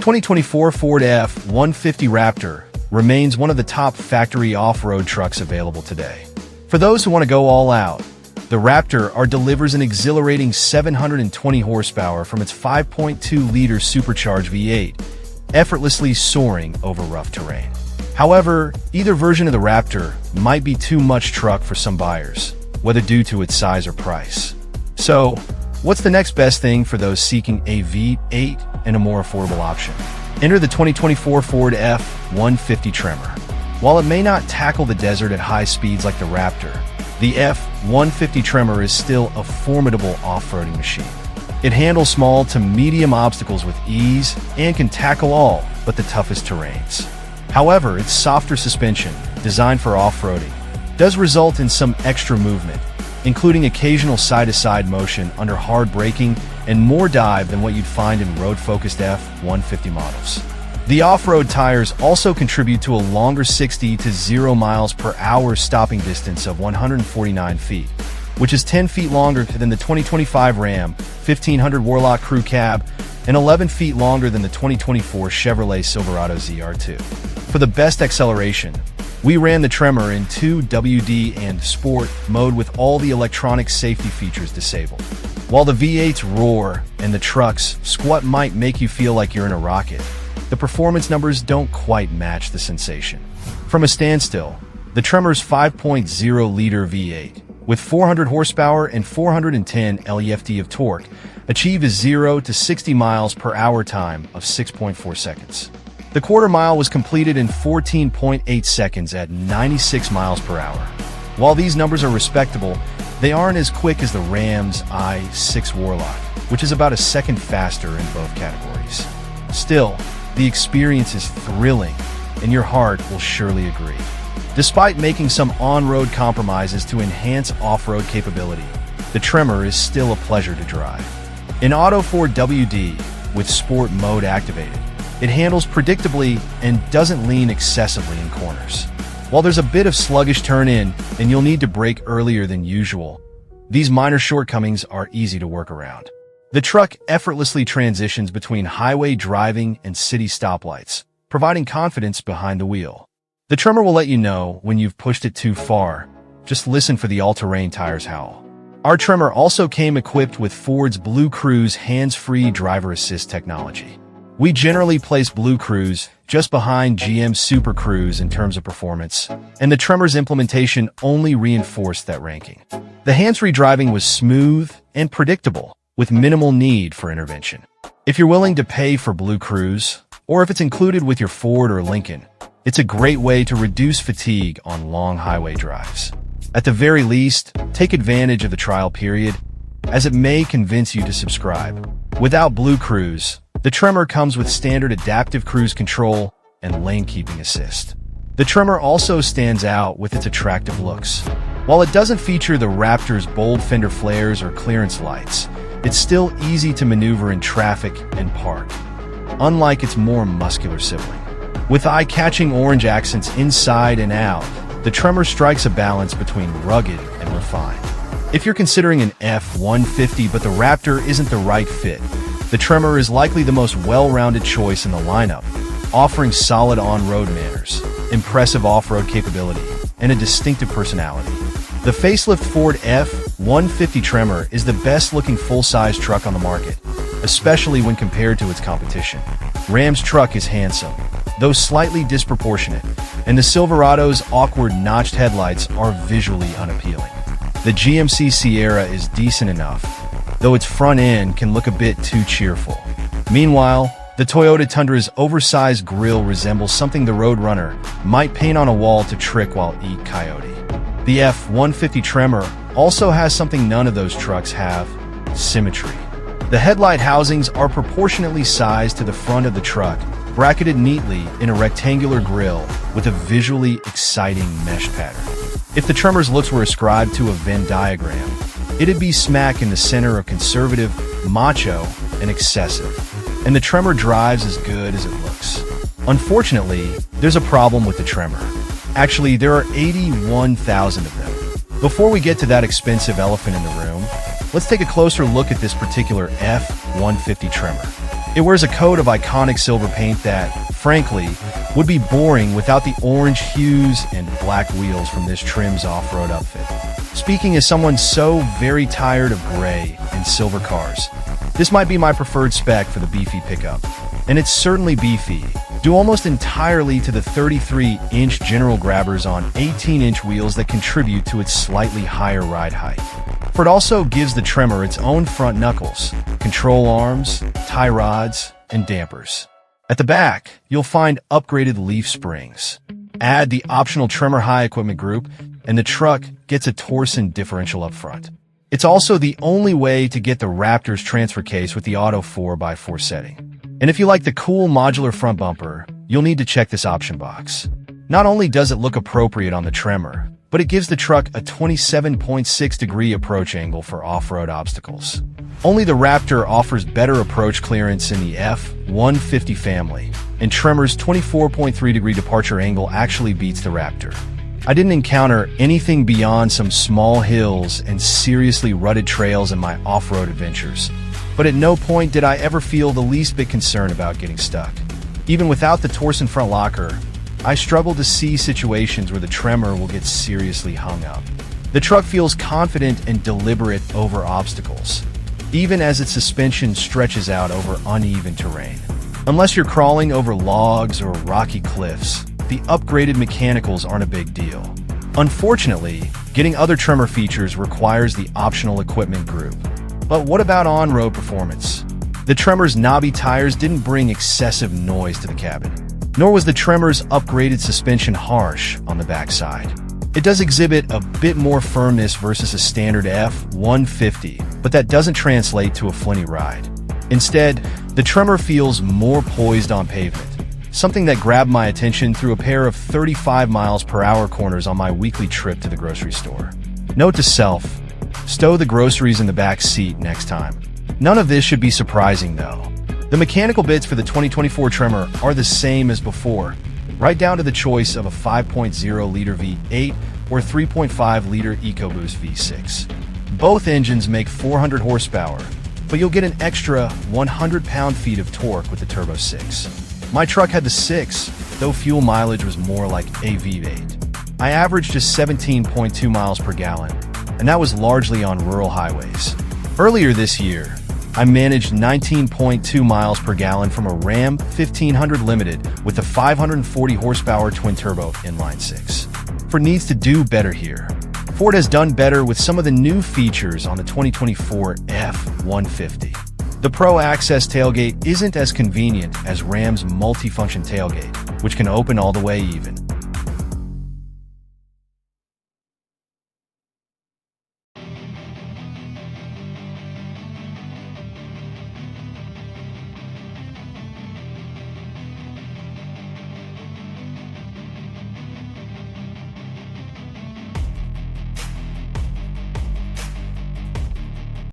2024 Ford F-150 Raptor remains one of the top factory off-road trucks available today. For those who want to go all out, the Raptor delivers an exhilarating 720 horsepower from its 5.2-liter supercharged V8, effortlessly soaring over rough terrain. However, either version of the Raptor might be too much truck for some buyers, whether due to its size or price. So, what's the next best thing for those seeking a V8 and a more affordable option? Enter the 2024 Ford F-150 Tremor. While it may not tackle the desert at high speeds like the Raptor, the F-150 Tremor is still a formidable off-roading machine. It handles small to medium obstacles with ease and can tackle all but the toughest terrains. However, its softer suspension, designed for off-roading, does result in some extra movement, including occasional side-to-side motion under hard braking and more dive than what you'd find in road-focused F-150 models. The off-road tires also contribute to a longer 60 to 0 miles per hour stopping distance of 149 feet, which is 10 feet longer than the 2025 Ram 1500 Warlock Crew Cab and 11 feet longer than the 2024 Chevrolet Silverado ZR2. For the best acceleration, we ran the Tremor in 2WD and Sport mode with all the electronic safety features disabled. While the V8's roar and the truck's squat might make you feel like you're in a rocket, the performance numbers don't quite match the sensation. From a standstill, the Tremor's 5.0-liter V8, with 400 horsepower and 410 left of torque, achieved a 0 to 60 miles per hour time of 6.4 seconds. The quarter mile was completed in 14.8 seconds at 96 miles per hour. While these numbers are respectable, they aren't as quick as the Ram's i6 Warlock, which is about a second faster in both categories. Still, the experience is thrilling, and your heart will surely agree. Despite making some on-road compromises to enhance off-road capability, the Tremor is still a pleasure to drive. In Auto 4WD, with Sport mode activated, it handles predictably and doesn't lean excessively in corners. While there's a bit of sluggish turn-in and you'll need to brake earlier than usual, these minor shortcomings are easy to work around. The truck effortlessly transitions between highway driving and city stoplights, providing confidence behind the wheel. The Tremor will let you know when you've pushed it too far. Just listen for the all-terrain tires howl. Our Tremor also came equipped with Ford's Blue Cruise hands-free driver assist technology. We generally place Blue Cruise just behind GM's Super Cruise in terms of performance, and the Tremor's implementation only reinforced that ranking. The hands-free driving was smooth and predictable, with minimal need for intervention. If you're willing to pay for Blue Cruise, or if it's included with your Ford or Lincoln, it's a great way to reduce fatigue on long highway drives. At the very least, take advantage of the trial period, as it may convince you to subscribe. Without Blue Cruise, the Tremor comes with standard adaptive cruise control and lane keeping assist. The Tremor also stands out with its attractive looks. While it doesn't feature the Raptor's bold fender flares or clearance lights, it's still easy to maneuver in traffic and park, unlike its more muscular sibling. With eye-catching orange accents inside and out, the Tremor strikes a balance between rugged and refined. If you're considering an F-150 but the Raptor isn't the right fit, the Tremor is likely the most well-rounded choice in the lineup, offering solid on-road manners, impressive off-road capability, and a distinctive personality. The facelift Ford F-150 Tremor is the best-looking full-size truck on the market, especially when compared to its competition. Ram's truck is handsome, though slightly disproportionate, and the Silverado's awkward notched headlights are visually unappealing. The GMC Sierra is decent enough, though its front end can look a bit too cheerful. Meanwhile, the Toyota Tundra's oversized grille resembles something the Roadrunner might paint on a wall to trick while eat coyote. The F-150 Tremor also has something none of those trucks have: symmetry. The headlight housings are proportionately sized to the front of the truck, bracketed neatly in a rectangular grille with a visually exciting mesh pattern. If the Tremor's looks were ascribed to a Venn diagram, it'd be smack in the center of conservative, macho, and excessive. And the Tremor drives as good as it looks. Unfortunately, there's a problem with the Tremor. Actually, there are 81,000 of them. Before we get to that expensive elephant in the room, let's take a closer look at this particular F-150 Tremor. It wears a coat of iconic silver paint that, frankly, would be boring without the orange hues and black wheels from this trim's off-road outfit. Speaking as someone so very tired of gray and silver cars, this might be my preferred spec for the beefy pickup. And it's certainly beefy, due almost entirely to the 33-inch general grabbers on 18-inch wheels that contribute to its slightly higher ride height. For it also gives the Tremor its own front knuckles, control arms, tie rods, and dampers. At the back, you'll find upgraded leaf springs. Add the optional Tremor high equipment group, and the truck gets a torsion differential up front. It's also the only way to get the Raptor's transfer case with the Auto 4x4 setting. And if you like the cool modular front bumper, you'll need to check this option box. Not only does it look appropriate on the Tremor, but it gives the truck a 27.6-degree approach angle for off-road obstacles. Only the Raptor offers better approach clearance in the F-150 family, and Tremor's 24.3-degree departure angle actually beats the Raptor. I didn't encounter anything beyond some small hills and seriously rutted trails in my off-road adventures, but at no point did I ever feel the least bit concerned about getting stuck. Even without the torsion front locker, I struggle to see situations where the Tremor will get seriously hung up. The truck feels confident and deliberate over obstacles, even as its suspension stretches out over uneven terrain. Unless you're crawling over logs or rocky cliffs, the upgraded mechanicals aren't a big deal. Unfortunately, getting other Tremor features requires the optional equipment group. But what about on-road performance? The Tremor's knobby tires didn't bring excessive noise to the cabin, nor was the Tremor's upgraded suspension harsh on the backside. It does exhibit a bit more firmness versus a standard F-150, but that doesn't translate to a flinty ride. Instead, the Tremor feels more poised on pavement, something that grabbed my attention through a pair of 35 miles per hour corners on my weekly trip to the grocery store. Note to self, stow the groceries in the back seat next time. None of this should be surprising though. The mechanical bits for the 2024 Tremor are the same as before, right down to the choice of a 5.0-liter V8 or 3.5-liter EcoBoost V6. Both engines make 400 horsepower, but you'll get an extra 100 pound-feet of torque with the Turbo 6. My truck had the 6, though fuel mileage was more like a V8. I averaged just 17.2 miles per gallon, and that was largely on rural highways. Earlier this year, I managed 19.2 miles per gallon from a Ram 1500 Limited with the 540 horsepower twin-turbo inline-6. Ford needs to do better here. Ford has done better with some of the new features on the 2024 F-150. The Pro Access tailgate isn't as convenient as Ram's multi-function tailgate, which can open all the way even.